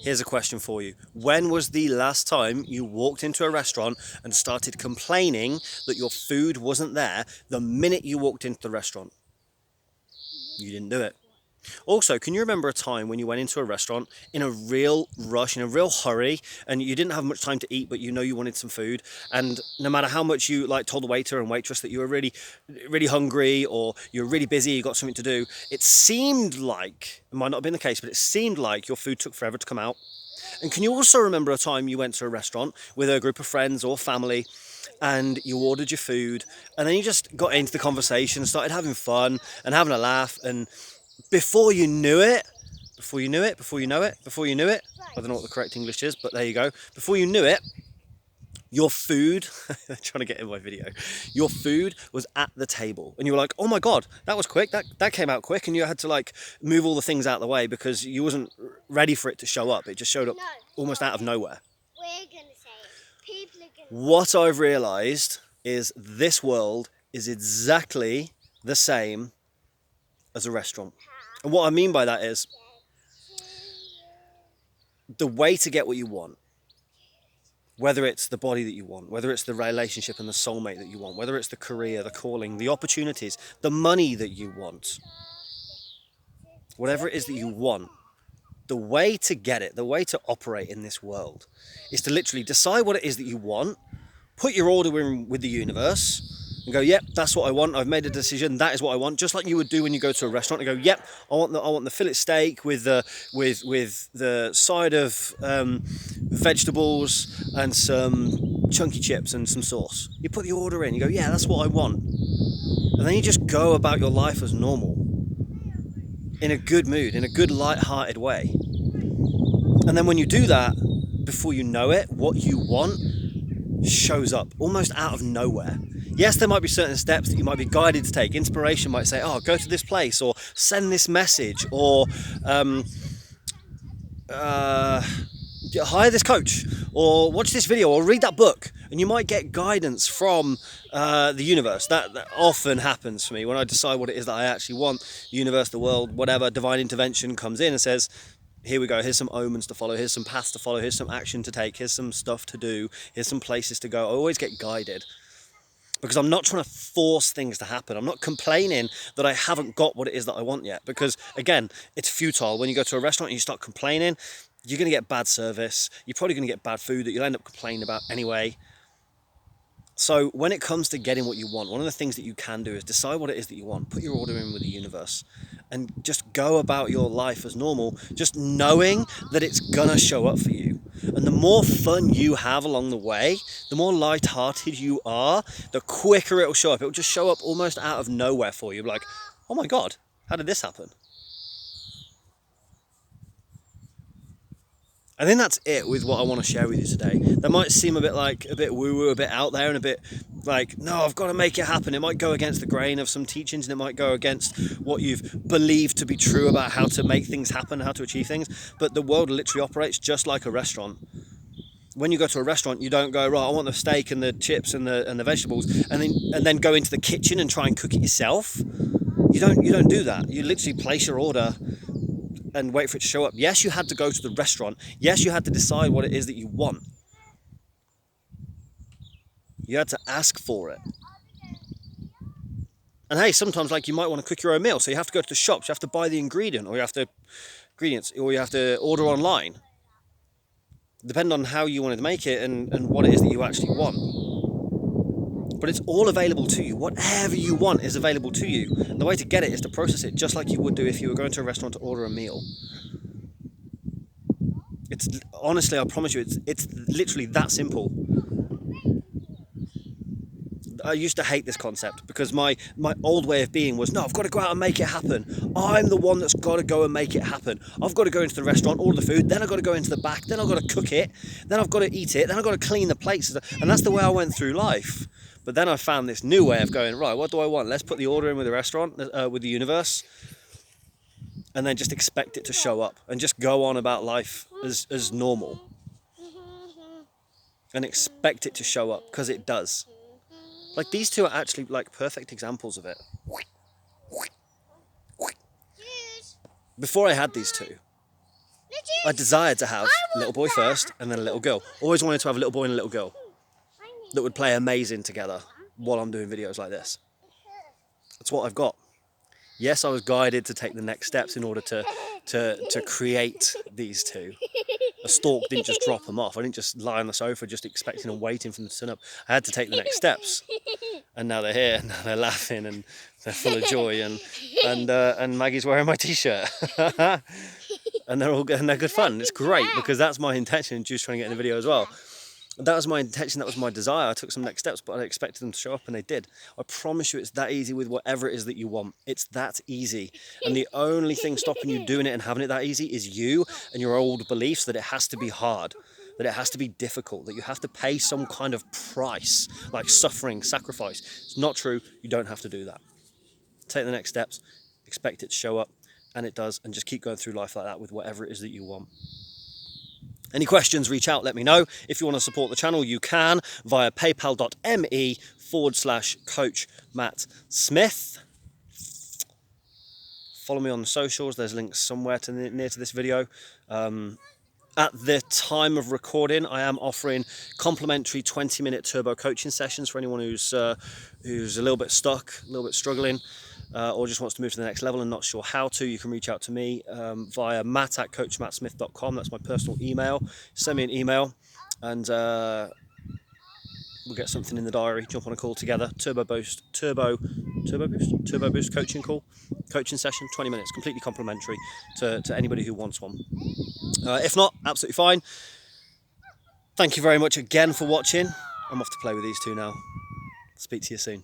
Here's a question for you. When was the last time you walked into a restaurant and started complaining that your food wasn't there the minute you walked into the restaurant? You didn't do it. Also, can you remember a time when you went into a restaurant in a real rush, in a real hurry, and you didn't have much time to eat, but you know you wanted some food, and no matter how much you like told the waiter and waitress that you were really, really hungry or you're really busy, you got something to do, it seemed like, it might not have been the case, but it seemed like your food took forever to come out. And can you also remember a time you went to a restaurant with a group of friends or family and you ordered your food and then you just got into the conversation and started having fun and having a laugh, and before you knew it, I don't know what the correct English is, but there you go. Before you knew it, your food, they're trying to get in my video, your food was at the table. And you were like, oh my God, that was quick. That came out quick. And you had to like move all the things out of the way because you wasn't ready for it to show up. It just showed up almost out of nowhere. We're going to say it. People are going to What I've realised is this world is exactly the same as a restaurant. And what I mean by that is the way to get what you want, whether it's the body that you want, whether it's the relationship and the soulmate that you want, whether it's the career, the calling, the opportunities, the money that you want, whatever it is that you want, the way to get it, the way to operate in this world is to literally decide what it is that you want, put your order in with the universe, and go, yep, that's what I want. I've made a decision. That is what I want. Just like you would do when you go to a restaurant and go, yep, I want the fillet steak with the side of vegetables and some chunky chips and some sauce. You put the order in. You go, yeah, that's what I want. And then you just go about your life as normal, in a good mood, in a good, light-hearted way. And then when you do that, before you know it, what you want shows up almost out of nowhere. Yes, there might be certain steps that you might be guided to take. Inspiration might say, oh, go to this place, or send this message, or hire this coach, or watch this video, or read that book. And you might get guidance from the universe. That often happens for me when I decide what it is that I actually want. The universe, the world, whatever, divine intervention comes in and says, here we go, here's some omens to follow, here's some paths to follow, here's some action to take, here's some stuff to do, here's some places to go. I always get guided because I'm not trying to force things to happen. I'm not complaining that I haven't got what it is that I want yet, because again, it's futile. When you go to a restaurant and you start complaining, you're going to get bad service, you're probably going to get bad food that you'll end up complaining about anyway. So when it comes to getting what you want, one of the things that you can do is decide what it is that you want, put your order in with the universe, and just go about your life as normal, just knowing that it's gonna show up for you. And the more fun you have along the way, the more light-hearted you are, the quicker it'll show up. It'll just show up almost out of nowhere for you. Like, oh my God, how did this happen? I think that's it with what I want to share with you today. That might seem a bit woo-woo, a bit out there, and a bit like, no, I've got to make it happen. It might go against the grain of some teachings, and it might go against what you've believed to be true about how to make things happen, how to achieve things. But the world literally operates just like a restaurant. When you go to a restaurant, you don't go, right, I want the steak and the chips and the vegetables, and then go into the kitchen and try and cook it yourself. You don't do that. You literally place your order and wait for it to show up. Yes, you had to go to the restaurant. Yes, you had to decide what it is that you want. You had to ask for it. And hey, sometimes like you might want to cook your own meal, so you have to go to the shops, you have to buy the ingredients, or you have to order online. Depending on how you wanted to make it and what it is that you actually want. But it's all available to you. Whatever you want is available to you. And the way to get it is to process it just like you would do if you were going to a restaurant to order a meal. It's honestly, I promise you, it's literally that simple. I used to hate this concept because my old way of being was, no, I've got to go out and make it happen. I'm the one that's got to go and make it happen. I've got to go into the restaurant, order the food, then I've got to go into the back, then I've got to cook it, then I've got to eat it, then I've got to clean the plates. And that's the way I went through life. But then I found this new way of going, right, what do I want? Let's put the order in with the restaurant, with the universe, and then just expect it to show up and just go on about life as normal. And expect it to show up, because it does. Like, these two are actually like perfect examples of it. Before I had these two, I desired to have a little boy first and then a little girl. Always wanted to have a little boy and a little girl that would play amazing together while I'm doing videos like this. That's what I've got. Yes, I was guided to take the next steps in order to create these two. A stork didn't just drop them off. I didn't just lie on the sofa just expecting and waiting for them to turn up. I had to take the next steps. And now they're here, and now they're laughing, and they're full of joy, and Maggie's wearing my t-shirt. And they're all good, and they're good fun. It's great, because that's my intention, and Juice trying to get in the video as well. That was my intention, that was my desire. I took some next steps, but I expected them to show up, and they did. I promise you it's that easy with whatever it is that you want. It's that easy. And the only thing stopping you doing it and having it that easy is you and your old beliefs that it has to be hard, that it has to be difficult, that you have to pay some kind of price, like suffering, sacrifice. It's not true. You don't have to do that. Take the next steps, expect it to show up, and it does, and just keep going through life like that with whatever it is that you want. Any questions, reach out, let me know. If you want to support the channel, you can via paypal.me/Coach Matt Smith. Follow me on the socials. There's links somewhere near to this video. At the time of recording, I am offering complimentary 20-minute turbo coaching sessions for anyone who's a little bit stuck, a little bit struggling, or just wants to move to the next level and not sure how to. You can reach out to me via matt@coachmattsmith.com. That's my personal email. Send me an email, and we'll get something in the diary. Jump on a call together. Turbo Boost coaching session, 20 minutes, completely complimentary to anybody who wants one. If not, absolutely fine. Thank you very much again for watching. I'm off to play with these two now. Speak to you soon.